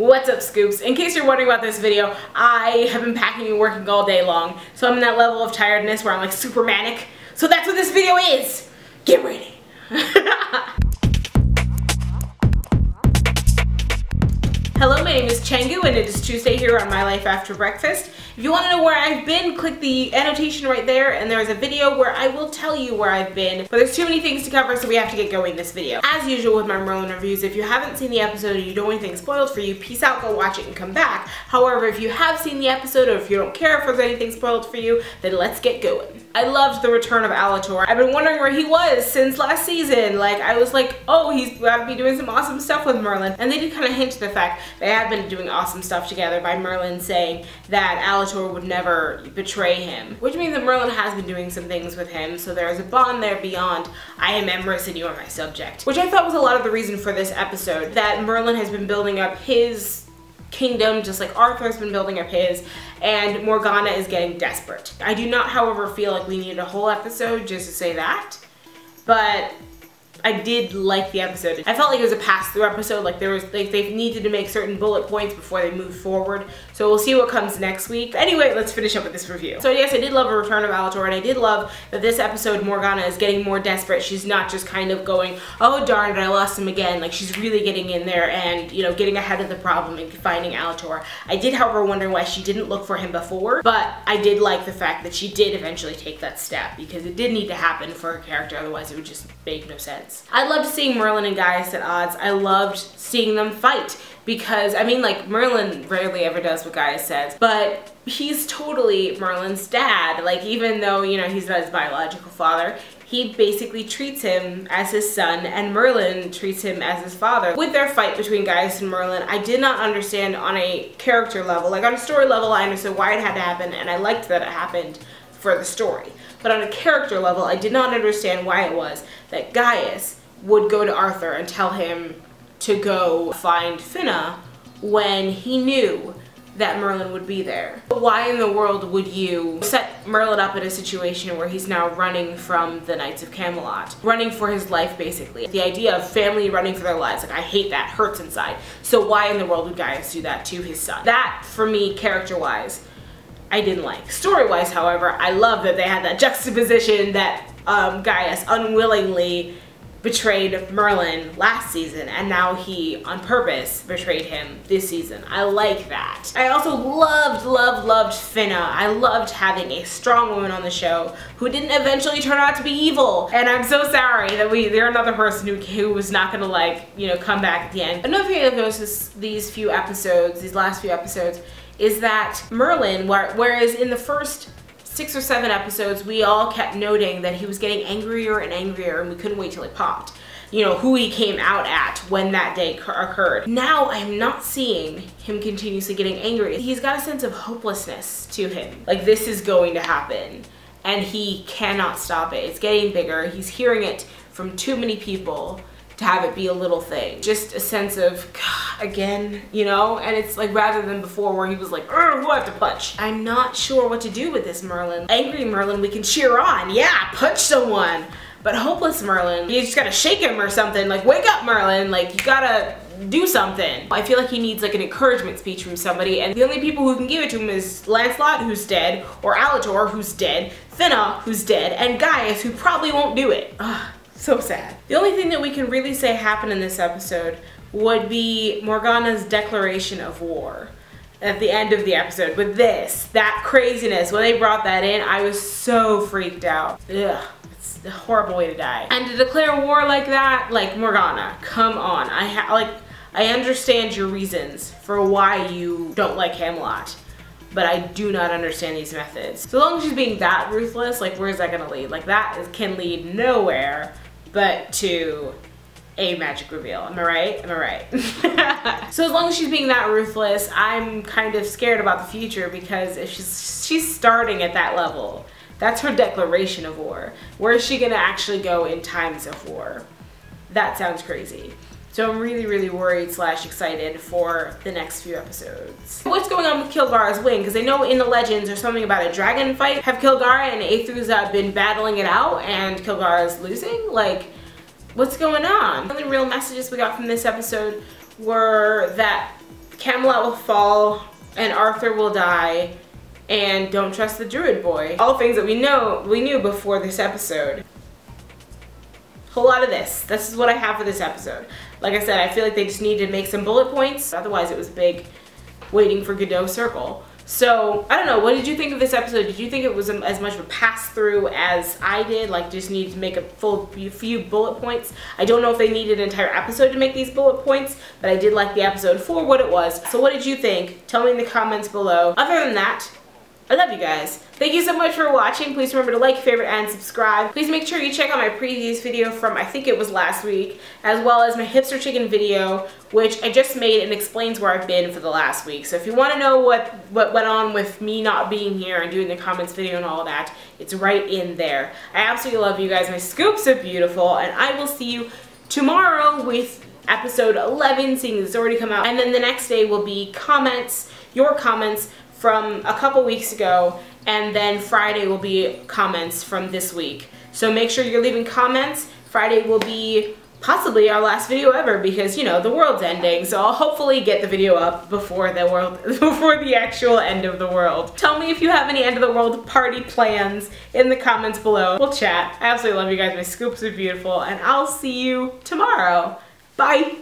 What's up, Scoops? In case you're wondering about this video, I have been packing and working all day long, so I'm in that level of tiredness where I'm like super manic. So that's what this video is! Get ready! Hello, my name is Chengu and it is Tuesday here on My Life After Breakfast. If you want to know where I've been, click the annotation right there and there's a video where I will tell you where I've been. But there's too many things to cover, so we have to get going this video. As usual with my Merlin reviews, if you haven't seen the episode and you don't want anything spoiled for you, peace out, go watch it and come back. However, if you have seen the episode or if you don't care if there's anything spoiled for you, then let's get going. I loved the return of Alator. I've been wondering where he was since last season. Like, I was like, oh, he's got to be doing some awesome stuff with Merlin. And they did kind of hint to the fact they have been doing awesome stuff together by Merlin saying that Alator would never betray him. Which means that Merlin has been doing some things with him, so there's a bond there beyond I am Empress and you are my subject. Which I thought was a lot of the reason for this episode, that Merlin has been building up his kingdom just like Arthur's been building up his, and Morgana is getting desperate. I do not, however, feel like we needed a whole episode just to say that, but I did like the episode. I felt like it was a pass-through episode, like they needed to make certain bullet points before they moved forward. So we'll see what comes next week. Anyway, let's finish up with this review. So yes, I did love a return of Alator, and I did love that this episode Morgana is getting more desperate. She's not just kind of going, oh darn it, I lost him again. Like, she's really getting in there and, you know, getting ahead of the problem and finding Alator. I did, however, wonder why she didn't look for him before, but I did like the fact that she did eventually take that step, because it did need to happen for her character, otherwise it would just make no sense. I loved seeing Merlin and Gaius at odds. I loved seeing them fight because, I mean, like, Merlin rarely ever does what Gaius says, but he's totally Merlin's dad. Like, even though, you know, he's not his biological father, he basically treats him as his son, and Merlin treats him as his father. With their fight between Gaius and Merlin, I did not understand on a character level. Like, on a story level, I understood why it had to happen, and I liked that it happened for the story. But on a character level, I did not understand why it was that Gaius would go to Arthur and tell him to go find Finna when he knew that Merlin would be there. Why in the world would you set Merlin up in a situation where he's now running from the Knights of Camelot? Running for his life, basically. The idea of family running for their lives, like, I hate that, hurts inside. So why in the world would Gaius do that to his son? That, for me, character-wise, I didn't like. Story-wise, however, I love that they had that juxtaposition that Gaius unwillingly betrayed Merlin last season, and now he, on purpose, betrayed him this season. I like that. I also loved Finna. I loved having a strong woman on the show who didn't eventually turn out to be evil. And I'm so sorry that they're another person who was not gonna, like, you know, come back at the end. Another thing I've noticed these last few episodes, is that Merlin, whereas in the first 6 or 7 episodes, we all kept noting that he was getting angrier and angrier and we couldn't wait till it popped. You know, who he came out at when that day occurred. Now I'm not seeing him continuously getting angry. He's got a sense of hopelessness to him. Like, this is going to happen and he cannot stop it. It's getting bigger. He's hearing it from too many people to have it be a little thing. Just a sense of, God, again, you know? And it's like, rather than before where he was like, who do I have to punch? I'm not sure what to do with this Merlin. Angry Merlin, we can cheer on. Yeah, punch someone. But hopeless Merlin, you just gotta shake him or something. Like, wake up, Merlin. Like, you gotta do something. I feel like he needs like an encouragement speech from somebody, and the only people who can give it to him is Lancelot, who's dead, or Alator, who's dead, Finna, who's dead, and Gaius, who probably won't do it. Ugh. So sad. The only thing that we can really say happened in this episode would be Morgana's declaration of war at the end of the episode. With that craziness, when they brought that in, I was so freaked out. Ugh, it's a horrible way to die. And to declare war like that, like, Morgana, come on. I understand your reasons for why you don't like Camelot, but I do not understand these methods. So long as she's being that ruthless, like, where's that gonna lead? Like, that can lead nowhere but to a magic reveal. Am I right? Am I right? So as long as she's being that ruthless, I'm kind of scared about the future, because if she's starting at that level, that's her declaration of war. Where is she gonna actually go in times of war? That sounds crazy. So I'm really worried / excited for the next few episodes. What's going on with Kilgara's wing? Because I know in the legends there's something about a dragon fight. Have Kilgara and Aethusa been battling it out and Kilgara's losing? Like, what's going on? The only real messages we got from this episode were that Camelot will fall, and Arthur will die, and don't trust the druid boy. All things that we knew before this episode. Whole lot of this. This is what I have for this episode. Like I said, I feel like they just need to make some bullet points. Otherwise, it was big waiting for Godot Circle. So, I don't know, what did you think of this episode? Did you think it was as much of a pass-through as I did? Like, just needed to make a few bullet points? I don't know if they needed an entire episode to make these bullet points, but I did like the episode for what it was. So what did you think? Tell me in the comments below. Other than that, I love you guys. Thank you so much for watching. Please remember to like, favorite, and subscribe. Please make sure you check out my previous video from, I think it was last week, as well as my Hipster Chicken video, which I just made and explains where I've been for the last week. So if you want to know what went on with me not being here and doing the comments video and all of that, it's right in there. I absolutely love you guys. My scoops are beautiful, and I will see you tomorrow with episode 11, seeing it's already come out. And then the next day will be comments, your comments from a couple weeks ago, and then Friday will be comments from this week. So make sure you're leaving comments. Friday will be possibly our last video ever because, you know, the world's ending. So I'll hopefully get the video up before the actual end of the world. Tell me if you have any end of the world party plans in the comments below. We'll chat. I absolutely love you guys. My scoops are beautiful, and I'll see you tomorrow. Bye.